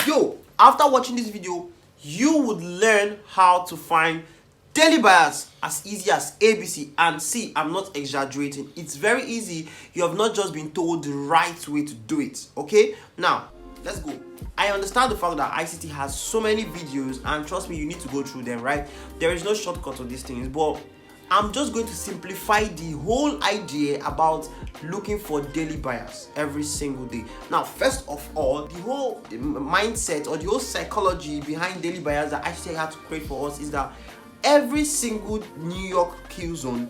Yo, after watching this video, you would learn how to find daily buyers as easy as ABC. And see, I'm not exaggerating, it's very easy. You have not just been told the right way to do it. Okay, now let's go. I understand the fact that ICT has so many videos, and trust me, you need to go through them, right? There is no shortcut to these things, but I'm just going to simplify the whole idea about looking for daily buyers every single day. Now, first of all, the whole mindset or the whole psychology behind daily buyers that actually had to create for us is that every single New York Q zone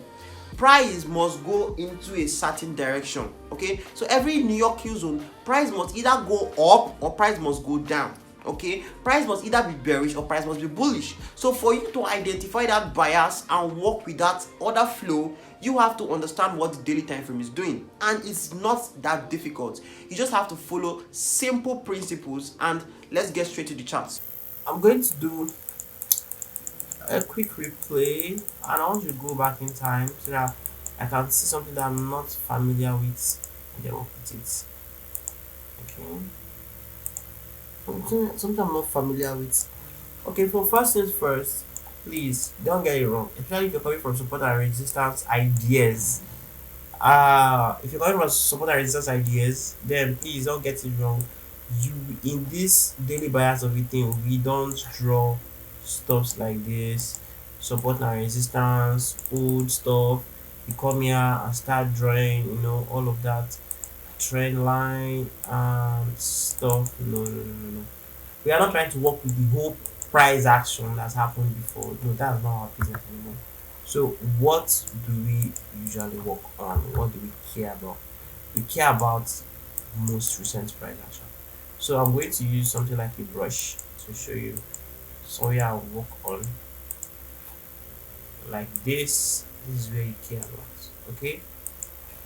price must go into a certain direction. Okay, so every New York Q zone price must either go up or price must go down. Okay, price must either be bearish or price must be bullish. So for you to identify that bias and work with that order flow, you have to understand what the daily time frame is doing, and it's not that difficult. You just have to follow simple principles. And let's get straight to the charts. I'm going to do a quick replay, and I want you to go back in time so that I can see something that I'm not familiar with and then work with it. Okay, something I'm not familiar with. Okay, for first things first, please don't get it wrong, especially if you're coming from support and resistance ideas. If you're coming from support and resistance ideas, then please don't get it wrong. You, in this daily bias of everything, we don't draw stuffs like this, support and resistance, old stuff. You come here and start drawing, all of that trend line and stuff. No. We are not trying to work with the whole price action that's happened before. No, that's not our business anymore. So what do we usually work on? What do we care about? We care about most recent price action. So I'm going to use something like a brush to show you. So yeah, I'll work on like this. This is where you care about. Okay,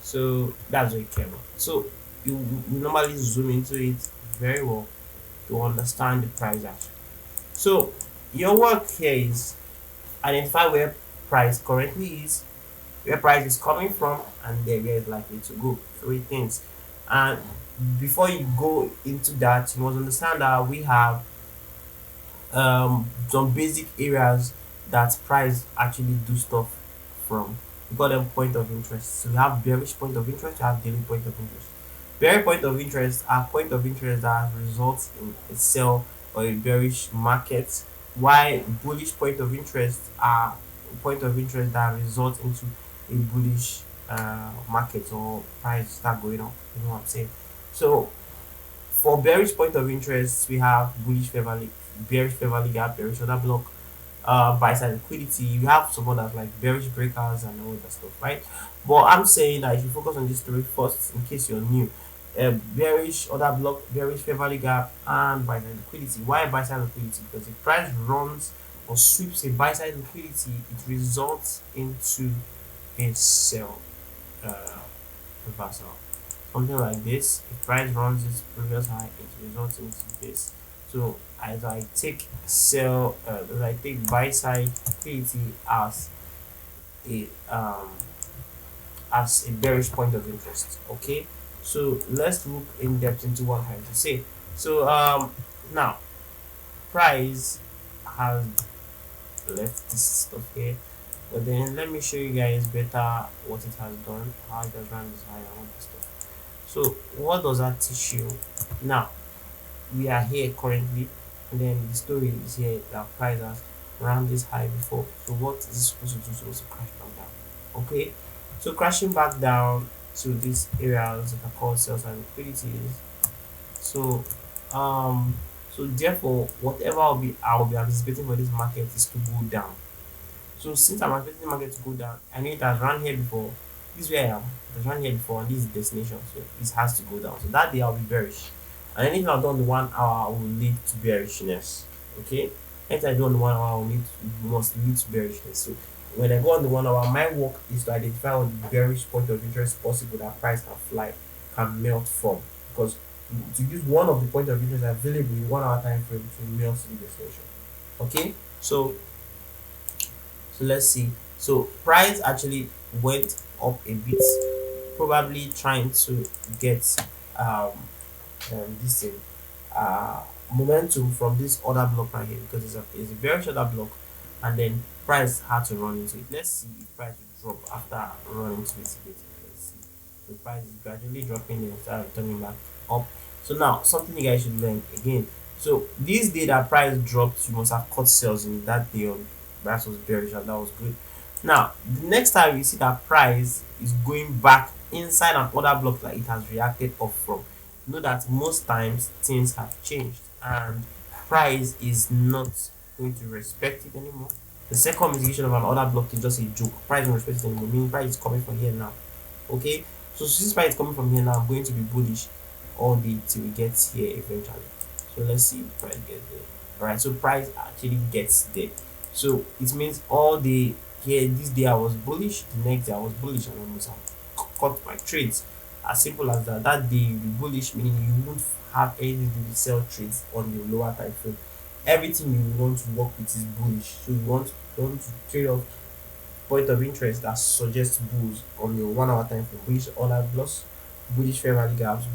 so that's what you care about. So you normally zoom into it very well to understand the price action. So your work here is identify where price currently is, where price is coming from, and then where it's likely to go. Three things. And before you go into that, you must understand that we have some basic areas that price actually do stuff from. We call them point of interest. So we have bearish point of interest, we have daily point of interest. Bearish point of interest are point of interest that results in a sell or a bearish market, while bullish point of interest are point of interest that result into a bullish market or price start going up. You know what I'm saying? So for bearish point of interest, we have bullish fair value, bearish fair value gap, bearish order block, buy side liquidity. You have some others like bearish breakers and all that stuff, right? But I'm saying that if you focus on these three first, in case you're new, bearish order block, bearish fair value gap, and buy side liquidity. Why buy side liquidity? Because if price runs or sweeps a buy side liquidity, it results into a sell reversal. Something like this. If price runs its previous high, it results into this. So as I take sell, as I take buy side liquidity a um as a bearish point of interest. Okay, so let's look in depth into what I'm trying to say. So now price has left this stuff here, but then let me show you guys better what it has done, how it has run this high and all this stuff. So what does that teach you? Now we are here currently, and then the story is here that price has ran this high before. So what is it supposed to do? Supposed to crash back down. Okay, so crashing back down to these areas that are called sales and liquidities. So so therefore whatever I'll be anticipating for this market is to go down. So since I'm anticipating the market to go down, I know it has run here before. This is where I am. It has run here before, and this is the destination. So this has to go down. So that day I'll be bearish. And anything I've done in 1 hour will lead to bearishness. Okay? Anything I do on the 1 hour must lead to bearishness. So when I go on the 1 hour, my work is to identify what the bearish point of interest possible that price can melt from. Because to use one of the point of interest available in 1 hour time frame to melt to the destination. Okay? So let's see. So price actually went up a bit, probably trying to get this thing momentum from this other block right here, because it's a very shorter block, and then price had to run into it. Let's see if price will drop after running into it again. Let's see. The price is gradually dropping and start turning back up. So now something you guys should learn again. So this day that price dropped, you must have caught sales in that day on price was bearish, and that was good. Now the next time you see that price is going back inside an order block that it has reacted off from, know that most times things have changed and price is not going to respect it anymore. The second mitigation of an order block is just a joke. Price don't respect it anymore, meaning price is coming from here now. Okay, so since price is coming from here now, I'm going to be bullish all day till we get here eventually. So let's see if price gets there. Alright, so price actually gets there. So it means all day here, this day I was bullish, the next day I was bullish, and I must have cut my trades. As simple as that. That day you'll be bullish, meaning you won't have anything to sell trades on the lower time frame. Everything you want to work with is bullish. So you want to trade off point of interest that suggests bulls on your 1 hour time frame, bullish order blocks, bullish fair value gaps,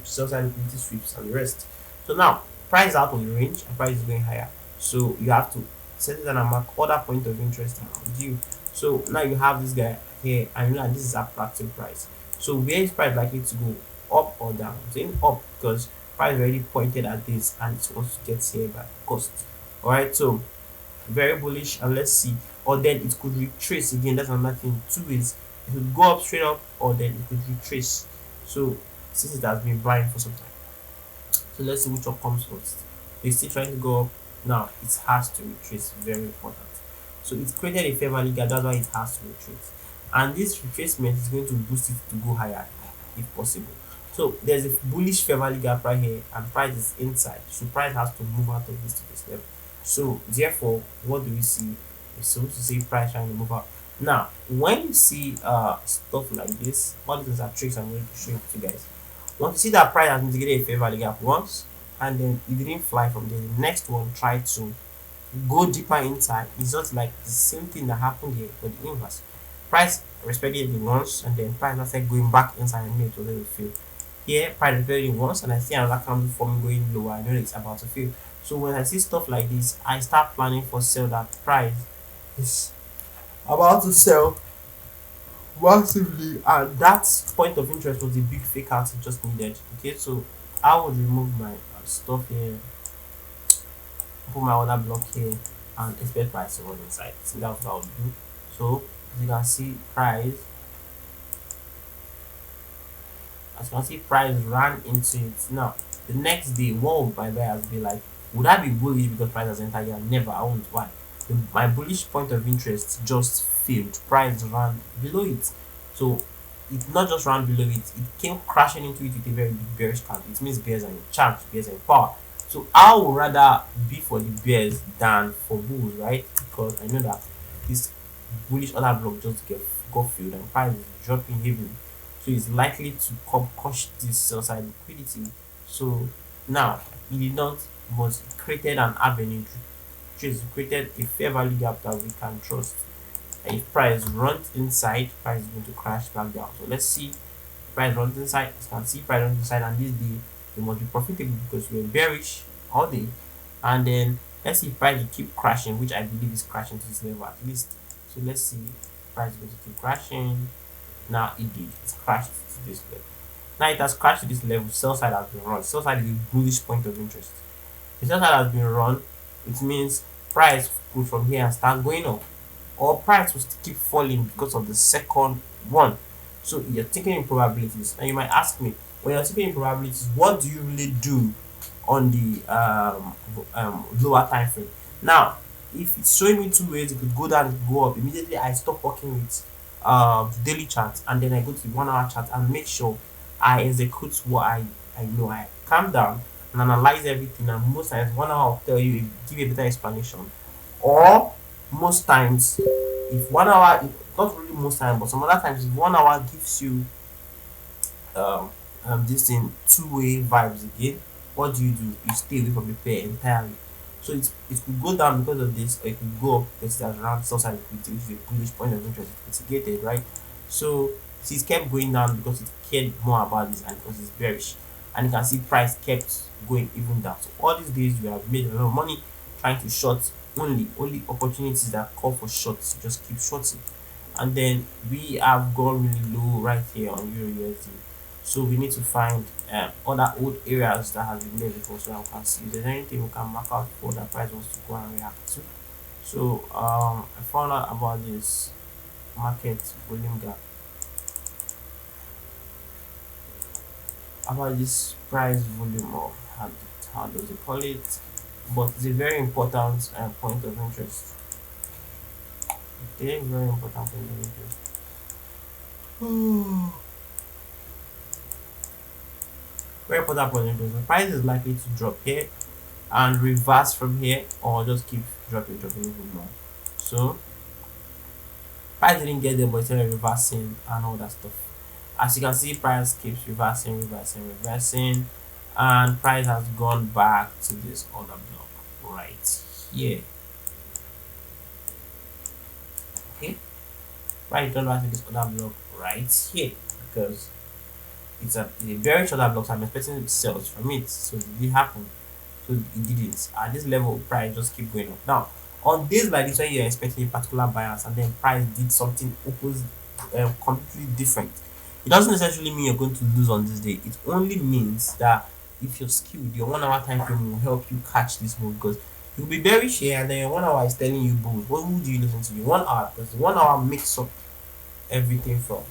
sell side liquidity sweeps, and the rest. So now price is out of the range and price is going higher. So you have to set it and mark other point of interest around you. So now you have this guy here, and you know that this is attractive price. So where is price likely to go? Up or down? I'm saying up because price already pointed at this and it wants to get here by cost. Alright, so very bullish, and let's see. Or then it could retrace again. That's another thing. Two ways. It could go up straight up, or then it could retrace. So since it has been buying for some time, so let's see which one comes first. It's still trying to go up. Now it has to retrace. Very important. So it's created a fair value gap. That's why it has to retrace. And this retracement is going to boost it to go higher if possible. So there's a bullish fair value gap right here, and price is inside. So price has to move out of this to this level. So therefore, what do we see? We're supposed to see price trying to move up. Now, when you see stuff like this, all these are tricks I'm going to show you guys. Once you see that price has mitigated a fair value gap once, and then it didn't fly from there, the next one tried to go deeper inside. It's just like the same thing that happened here, but the inverse. Price respected it once, and then price started going back inside and made it a little fail. Here, price respected it once, and I see another candle forming going lower. I know it's about to fail. So when I see stuff like this, I start planning for sell. That price is about to sell massively, and that point of interest was the big fake out it just needed. Okay, so I would remove my stuff here, put my other block here, and expect price to run inside. So that's what I would do. So as you can see, price ran into it. Now the next day, what would my buyers be like? Would I be bullish because price has entered here? Never. I won't. Why? My bullish point of interest just failed. Price ran below it. So it not just ran below it, it came crashing into it with a very big bearish candle. It means bears are in charge, bears are in power. So I would rather be for the bears than for bulls, right? Because I know that this bullish order block just got filled and price is dropping heavily. So it's likely to crush this sell side liquidity. So now it did not, but it created an avenue to trade. Created a fair value gap that we can trust. And if price runs inside, price is going to crash back down. So let's see, price runs inside. You can see price runs inside, and this day you must be profitable because we're bearish all day. And then let's see if price will keep crashing, which I believe is crashing to this level at least. So let's see, price is going to keep crashing. Now it did. It's crashed to this level. Now it has crashed to this level. Sell side has been run. Sell side is a bullish point of interest. The sell side has been run. It means price could from here and start going up, or price will still keep falling because of the second one. So you're thinking in probabilities. Now you might ask me, when you're thinking in probabilities, what do you really do on the lower time frame? Now, if it's showing me two ways, it could go down, it could go up. Immediately I stop working with the daily chart, and then I go to the 1 hour chart and make sure I execute what I know. I calm down and analyze everything, and most times 1 hour will tell you, give a better explanation. Or most times, if 1 hour, not really most times, but some other times, if 1 hour gives you this thing two-way vibes again, what do? You stay away from the pair entirely. So it could go down because of this, or it could go up because there's around sell side liquidity, which is a bullish point of interest. It's mitigated, right? So it kept going down because it cared more about this and because it's bearish. and you can see price kept going even down. So all these days we have made a lot of money trying to short only opportunities that call for shorts. Just keep shorting. And then we have gone really low right here on Euro USD. So we need to find other old areas that has been there before, so I can see if there's anything we can mark out for that price wants to go and react to. So I found out about this market volume gap, about this price volume, or how does it call it, but it's a very important point of interest. Okay, very important point of interest. Very important point of interest. The price is likely to drop here and reverse from here, or just keep dropping even more. So price didn't get there, but it's reversing and all that stuff. As you can see, price keeps reversing, and price has gone back to this other block right here. Okay, price gone back to this other block right here, because it's a very short block, so I'm expecting sales from it. So did it happen? So it didn't. At this level, price just keep going up. Now on days like this, when you're expecting a particular bias and then price did something opposite, completely different, it doesn't necessarily mean you're going to lose on this day. It only means that if you're skilled, your 1 hour time frame will help you catch this move, because you'll be bearish here and then your 1 hour is telling you bulls. Who do you listen to? Your 1 hour, because the 1 hour makes up everything from,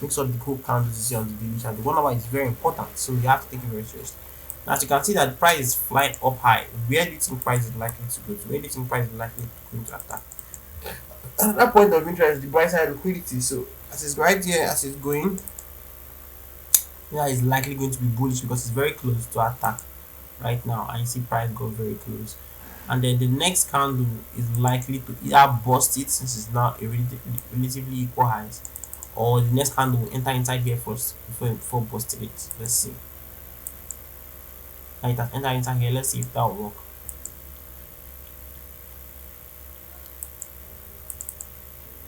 makes up the whole candles you see on the dilution. The 1 hour is very important, so you have to take it very seriously. Now, as you can see that the price is flying up high. Where do you think price is likely to go to? Where do you think price is likely to go to attack? That point of interest, the buy side liquidity. So as it's right here, as it's going, yeah, it's likely going to be bullish because it's very close to attack right now, and you see price go very close. And then the next candle is likely to either bust it, since it's now a relatively equal highs, or the next candle will enter inside here first before busting it. Let's see. And it has entered inside here. Let's see if that will work.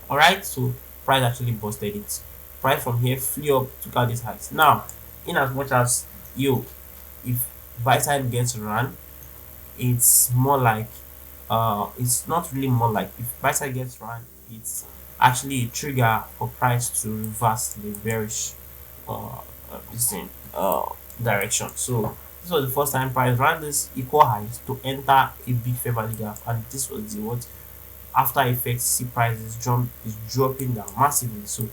Alright, so price actually busted it. Price from here flew up, took out these highs. Now, in as much as if buy side gets run, it's more like it's not really more like, if buy side gets run, it's actually a trigger for price to reverse the bearish direction. So this was the first time price ran this equal highs to enter a big fair value gap, and this was the what after effects. See price is dropping down massively. So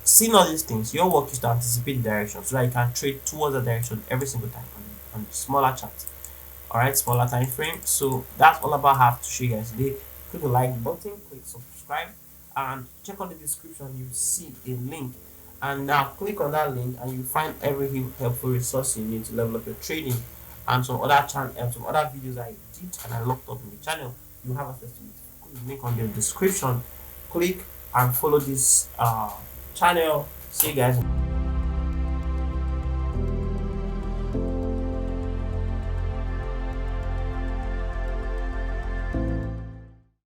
seeing all these things, your work is to anticipate the direction so that you can trade towards the direction every single time on the smaller chart. Alright, smaller time frame. So that's all about I have to show you guys today. Click the like button, click subscribe, and check on the description. You see a link, and now click on that link and you find every helpful resource you need to level up your trading, and some other videos I did and I locked up in the channel. You have access to it. Click the link on the description, click and follow this channel. See you guys.